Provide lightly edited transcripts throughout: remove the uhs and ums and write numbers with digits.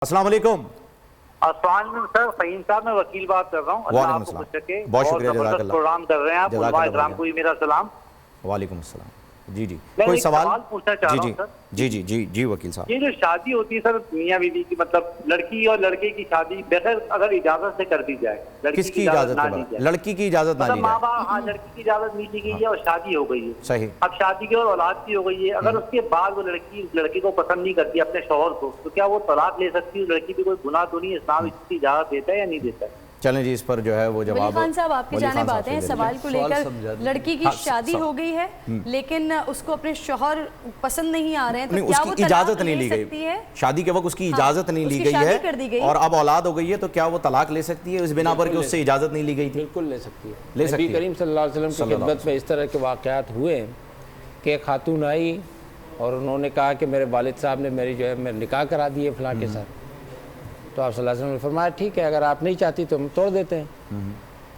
अस्सलाम वालेकुम। अस्सलाम सर, फहीम साहब मैं वकील बात कर रहा हूँ। अल्लाह आपको खुश रखे। बहुत शुक्रिया, जबरदस्त प्रोग्राम कर रहे हैं आप। उलमा इकराम को भी मेरा सलाम। वालेकुम अस्सलाम। जी जी, मैं कोई एक सवाल पूछना चाह रहा हूँ सर। जी जी जी जी वकील साहब, ये जो शादी होती है सर मियाँ बीवी की, मतलब लड़की और लड़के की शादी बगैर अगर इजाजत से कर दी जाए, लड़की किसकी इजाजत ना के दी बाद? जाए, लड़की की इजाजत ना मतलब ली माँ जाए। बाप, हाँ लड़की की इजाजत नहीं ली गई है और शादी हो गई है। सही। अब शादी की और औलाद की हो गई है, अगर उसके बाद वो लड़की लड़के को पसंद नहीं करती अपने शौहर को, तो क्या वो तलाक ले सकती है? लड़की भी कोई गुनाह तो नहीं है? इस्लाम इसकी इजाजत देता है या नहीं देता है? चलें जी, इस पर जो है वो जवाब वली खान साहब आपकी जाने बातें हैं सवाल को लेकर। लड़की की शादी हो गई है लेकिन उसको अपने शौहर पसंद नहीं आ रहे हैं, तो क्या वो इजाजत नहीं ली सकती गई है? शादी के वक्त उसकी इजाजत नहीं ली गई है और अब औलाद हो गई है, तो क्या वो तलाक ले सकती है इस बिना पर कि उससे इजाजत नहीं ली गई थी? बिल्कुल ले सकती है। ले सकती है। करीम सल्लल्लाहु अलैहि वसल्लम की खिदमत में इस तरह के वाक़यात हुए कि खातून आई और उन्होंने कहा कि मेरे वालिद साहब ने मेरी जो है मैं निकाह करा दिए फलां के साथ। तो आप सल्लल्लाहु अलैहि वसल्लम ने फरमाया ठीक है, अगर आप नहीं चाहती तो हम तोड़ देते हैं।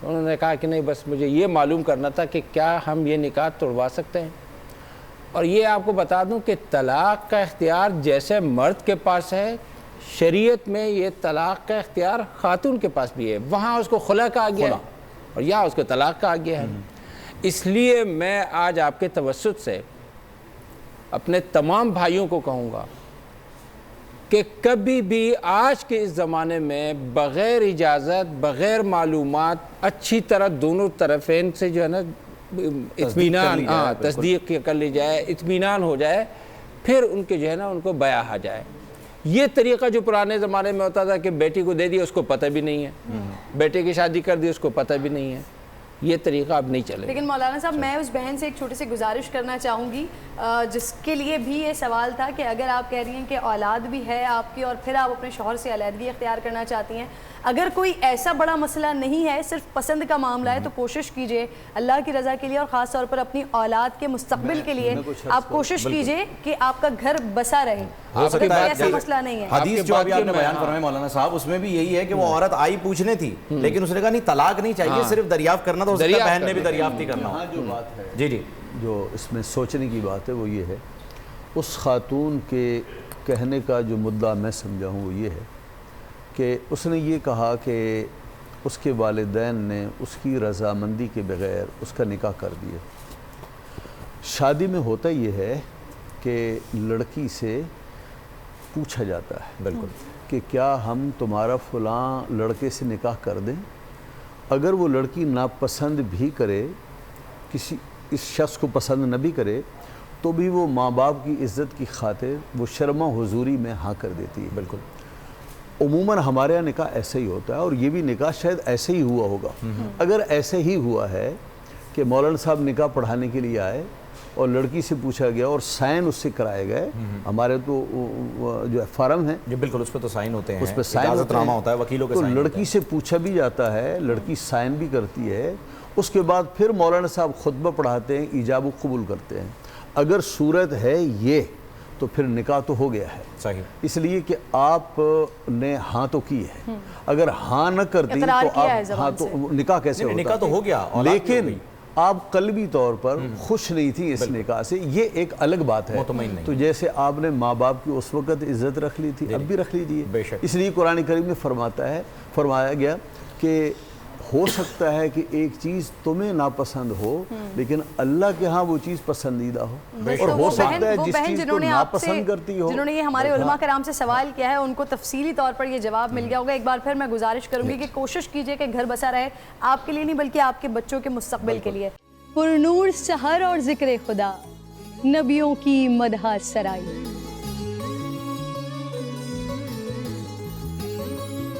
उन्होंने कहा कि नहीं, बस मुझे ये मालूम करना था कि क्या हम ये निकाह तोड़वा सकते हैं। और ये आपको बता दूं कि तलाक का इख्तियार जैसे मर्द के पास है, शरीयत में ये तलाक का इख्तियार खातून के पास भी है। वहाँ उसको खुला कहा गया है और यहाँ उसको तलाक कहा गया है। इसलिए मैं आज आपके तवस्सुत से अपने तमाम भाइयों को कहूँगा कि कभी भी आज के इस ज़माने में बग़ैर इजाज़त, बग़ैर मालूमात, अच्छी तरह दोनों तरफ़ेन से जो है ना इत्मीनान, तस्दीक कर ली जाए, इत्मीनान हो जाए, फिर उनके जो है ना उनको बयाह आ जाए। ये तरीक़ा जो पुराने ज़माने में होता था कि बेटी को दे दिया उसको पता भी नहीं है, बेटे की शादी कर दी उसको पता भी नहीं है, ये तरीका अब नहीं चलेगा। लेकिन मौलाना साहब, मैं उस बहन से एक छोटी सी गुजारिश करना चाहूँगी जिसके लिए भी ये सवाल था कि अगर आप कह रही हैं कि औलाद भी है आपकी और फिर आप अपने शौहर से अलहदगी इख्तियार करना चाहती हैं, अगर कोई ऐसा बड़ा मसला नहीं है, सिर्फ पसंद का मामला है, तो कोशिश कीजिए अल्लाह की रज़ा के लिए और ख़ास तौर पर अपनी औलाद के मुस्तक़बिल के लिए आप कोशिश कीजिए कि आपका घर बसा रहे। ऐसा मसला नहीं है। हदीस जो अभी आपने बयान फरमाया मौलाना साहब, उसमें भी यही है कि वो औरत आई पूछने थी लेकिन उसने कहा नहीं तलाक नहीं चाहिए, सिर्फ दरियाफ्त करना, तो उसकी बहन ने भी दरियाफ्त ही करना। जो बात है जी जी, जो इसमें सोचने की बात है वो ये है, उस खातून के कहने का जो मुद्दा मैं समझा हूँ वो ये है कि उसने ये कहा कि उसके वालिदैन ने उसकी रज़ामंदी के बग़ैर उसका निकाह कर दिया। शादी में होता ये है कि लड़की से पूछा जाता है बिल्कुल कि क्या हम तुम्हारा फ़लाँ लड़के से निकाह कर दें। अगर वो लड़की नापसंद भी करे, किसी इस शख्स को पसंद न भी करे, तो भी वो माँ बाप की इज़्ज़त की खातिर वो शर्मा हुजूरी में हाँ कर देती है। बिल्कुल। उमूमन हमारे यहाँ निकाह ऐसे ही होता है और ये भी निकाह शायद ऐसे ही हुआ होगा। अगर ऐसे ही हुआ है कि मौलाना साहब निकाह पढ़ाने के लिए आए और लड़की से पूछा गया और साइन उससे कराए गए, हमारे तो जो फार्म है जी बिल्कुल, उस पर तो साइन होते हैं, उस पर साइन होता है, वकीलों के तो साइन लड़की से पूछा भी जाता है, लड़की साइन भी करती है। उसके बाद फिर मौलाना साहब खुतबा पढ़ाते हैं, ईजाब कबूल करते हैं। अगर सूरत है ये तो फिर निकाह तो हो गया है। सही। इसलिए कि आपने हाँ तो की है, अगर हाँ न करती तो आप हाँ तो निकाह कैसे होता? निकाह तो हो गया, लेकिन आप कल्बी तौर पर खुश नहीं थी इस निकाह से, ये एक अलग बात है। तो जैसे आपने माँ बाप की उस वक़्त इज़्ज़त रख ली थी, अब भी रख लीजिए। इसलिए कुरान करीम में फरमाया गया कि हो सकता है कि एक चीज़ तुम्हें नापसंद हो लेकिन अल्लाह के यहाँ वो चीज़ पसंदीदा हो, और हो सकता है जिस चीज़ को नापसंद करती हो। जिन्होंने ये हमारे उलमा कराम से सवाल किया है उनको तफसीली तौर पर ये जवाब मिल गया होगा। एक बार फिर मैं गुजारिश करूंगी कि कोशिश कीजिए कि घर बसा रहे, आपके लिए नहीं बल्कि आपके बच्चों के मुस्तकबिल के लिए। पुरनूर सहर और जिक्र खुदा, नबियों की मदह सराई।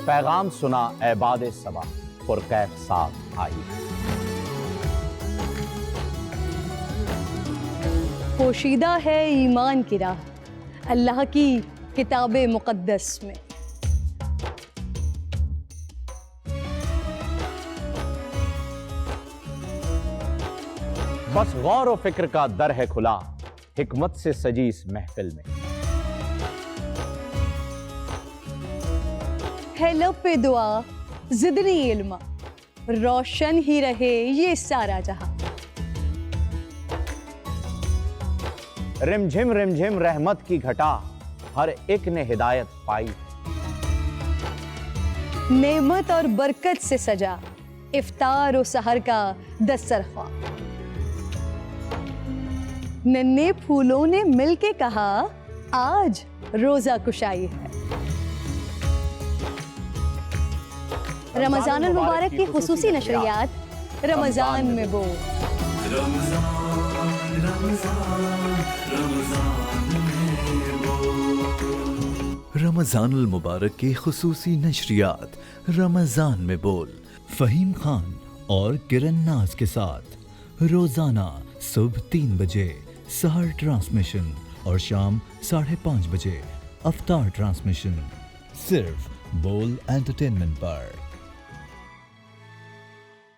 पैगाम सुना ऐबाद सबा, पुरकैफ साथ आई। पोशीदा है ईमान की राह अल्लाह की किताबे मुक़द्दस में। बस गौर व फिक्र का दर है खुला, हिकमत से सजी इस महफिल में। है लब पे दुआ ज़िदनी इल्मा, रोशन ही रहे ये सारा जहां। रिमझिम रिमझिम रहमत की घटा, हर एक ने हिदायत पाई। नेमत और बरकत से सजा इफ्तार और सहर का दस्तरख्वां। नन्हे फूलों ने मिलके कहा आज रोजा कुशाई है। रमजान अल मुबारक की खुसूसी नशरियात रमजान में बोल। रमजान अल मुबारक की खुसूसी नशरियात रमजान में बोल, फहीम खान और किरण नाज के साथ रोजाना सुबह 3 बजे सहर ट्रांसमिशन और शाम 5:30 बजे अफ्तार ट्रांसमिशन, सिर्फ बोल एंटरटेनमेंट पर।